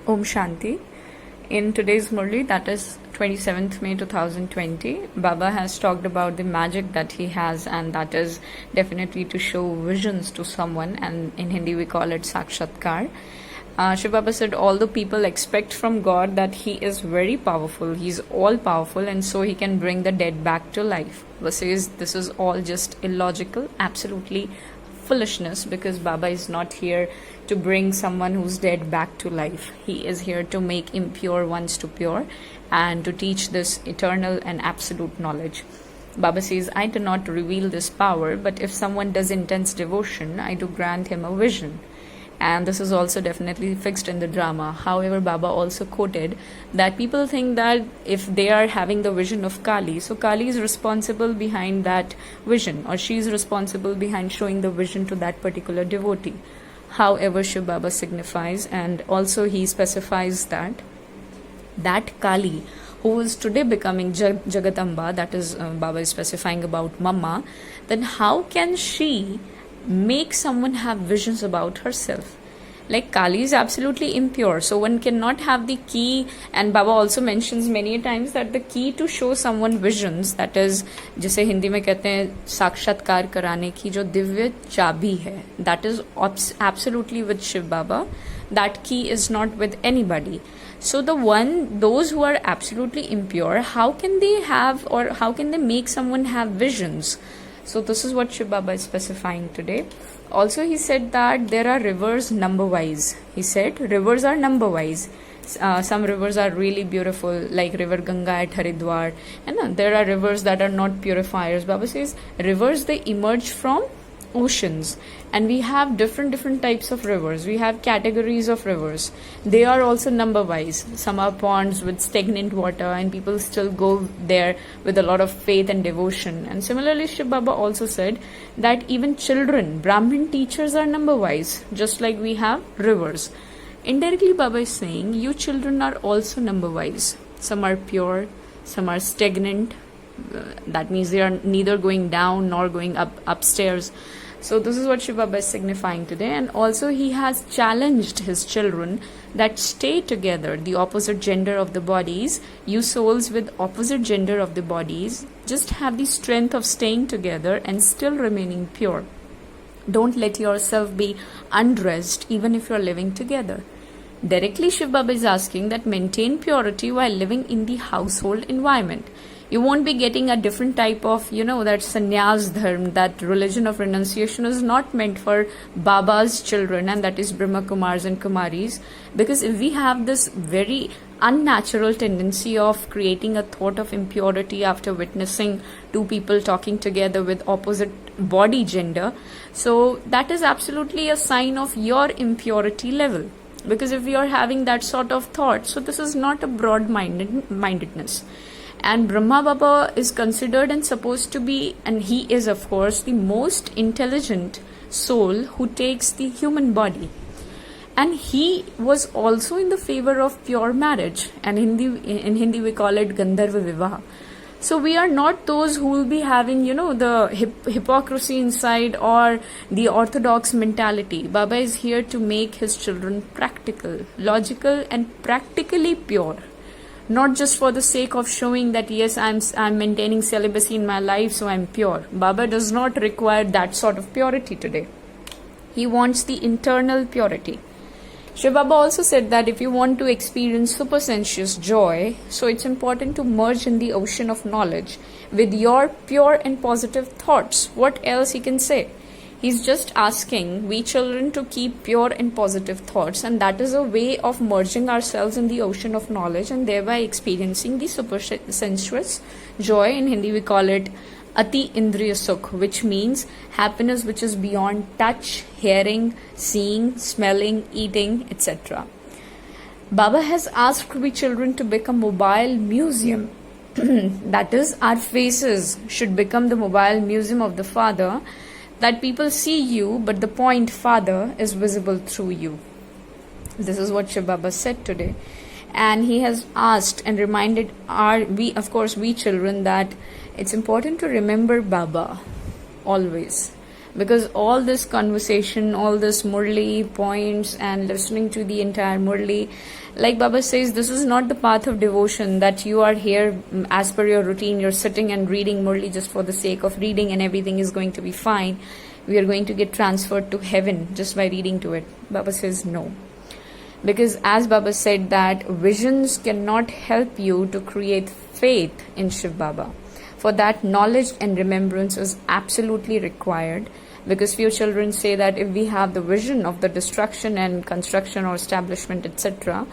Om Shanti. In today's Murli, that is 27th May 2020, Baba has talked about the magic that he has, and that is definitely to show visions to someone, and in Hindi we call it Sakshatkar. Shiv Baba said, although people expect from God that he is very powerful, he is all powerful, and so he can bring the dead back to life. Baba says this is all just illogical, absolutely foolishness, because Baba is not here to bring someone who's dead back to life. He is here to make impure ones to pure and to teach this eternal and absolute knowledge. Baba says, I do not reveal this power, but if someone does intense devotion, I do grant him a vision. And this is also definitely fixed in the drama. However, Baba also quoted that people think that if they are having the vision of Kali, so Kali is responsible behind that vision, or she is responsible behind showing the vision to that particular devotee. However, Shiv Baba signifies, and also he specifies that Kali, who is today becoming Jagatamba, that is Baba is specifying about Mama, then how can she make someone have visions about herself? Like, Kali is absolutely impure, so one cannot have the key. And Baba also mentions many times that the key to show someone visions, that is, जिसे हिंदी में कहते हैं साक्षात्कार कराने की जो दिव्य चाबी है, that is absolutely with Shiv Baba. That key is not with anybody. So those who are absolutely impure, how can they have, or how can they make someone have visions? So this is what Shiv Baba is specifying today. Also, he said that there are rivers number wise. He said rivers are number wise. Some rivers are really beautiful, like river Ganga at Haridwar, and there are rivers that are not purifiers. Baba says rivers, they emerge from oceans, and we have different types of rivers. We have categories of rivers. They are also number wise. Some are ponds with stagnant water, and people still go there with a lot of faith and devotion. And similarly, Shiv Baba also said that even children, Brahmin teachers, are number wise, just like we have rivers. Indirectly, Baba is saying you children are also number wise. Some are pure, some are stagnant. That means they are neither going down nor going upstairs. So this is what Shiv Baba is signifying today. And also he has challenged his children that stay together, the opposite gender of the bodies. You souls with opposite gender of the bodies, just have the strength of staying together and still remaining pure. Don't let yourself be undressed even if you're living together. Directly Shiv Baba is asking that maintain purity while living in the household environment. You won't be getting a different type of, that sannyas dharma, that religion of renunciation is not meant for Baba's children, and that is Brahma Kumars and Kumaris. Because if we have this very unnatural tendency of creating a thought of impurity after witnessing two people talking together with opposite body gender, so that is absolutely a sign of your impurity level. Because if you are having that sort of thought, so this is not a broad-mindedness. And Brahma Baba is considered and supposed to be, and he is of course the most intelligent soul who takes the human body. And he was also in the favor of pure marriage, and in Hindi we call it Gandharva Vivaha. So we are not those who will be having, the hypocrisy inside or the orthodox mentality. Baba is here to make his children practical, logical, and practically pure. Not just for the sake of showing that yes, I'm maintaining celibacy in my life, so I'm pure. Baba does not require that sort of purity today. He wants the internal purity. Shiv Baba also said that if you want to experience supersensuous joy, so it's important to merge in the ocean of knowledge with your pure and positive thoughts. What else he can say? He's just asking we children to keep pure and positive thoughts, and that is a way of merging ourselves in the ocean of knowledge and thereby experiencing the supersensuous joy. In Hindi we call it Ati Indriya Sukh, which means happiness which is beyond touch, hearing, seeing, smelling, eating, etc. Baba has asked we children to become mobile museum. That is, our faces should become the mobile museum of the Father, that people see you, but the point Father is visible through you. This is what Shiv Baba said today. And he has asked and reminded we children, that it's important to remember Baba always. Because all this conversation, all this Murli points and listening to the entire Murli, like Baba says, this is not the path of devotion that you are here as per your routine, you're sitting and reading Murli just for the sake of reading and everything is going to be fine. We are going to get transferred to heaven just by reading to it. Baba says no. Because as Baba said that visions cannot help you to create faith in Shiv Baba. For that, knowledge and remembrance is absolutely required, because few children say that if we have the vision of the destruction and construction or establishment, etc.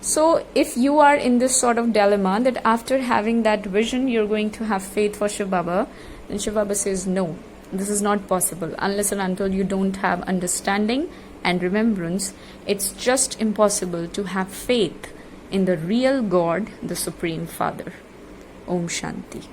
So if you are in this sort of dilemma that after having that vision you're going to have faith for Shiv Baba, then Shiv Baba says no, this is not possible unless and until you don't have understanding and remembrance. It's just impossible to have faith in the real God, the Supreme Father. Om Shanti.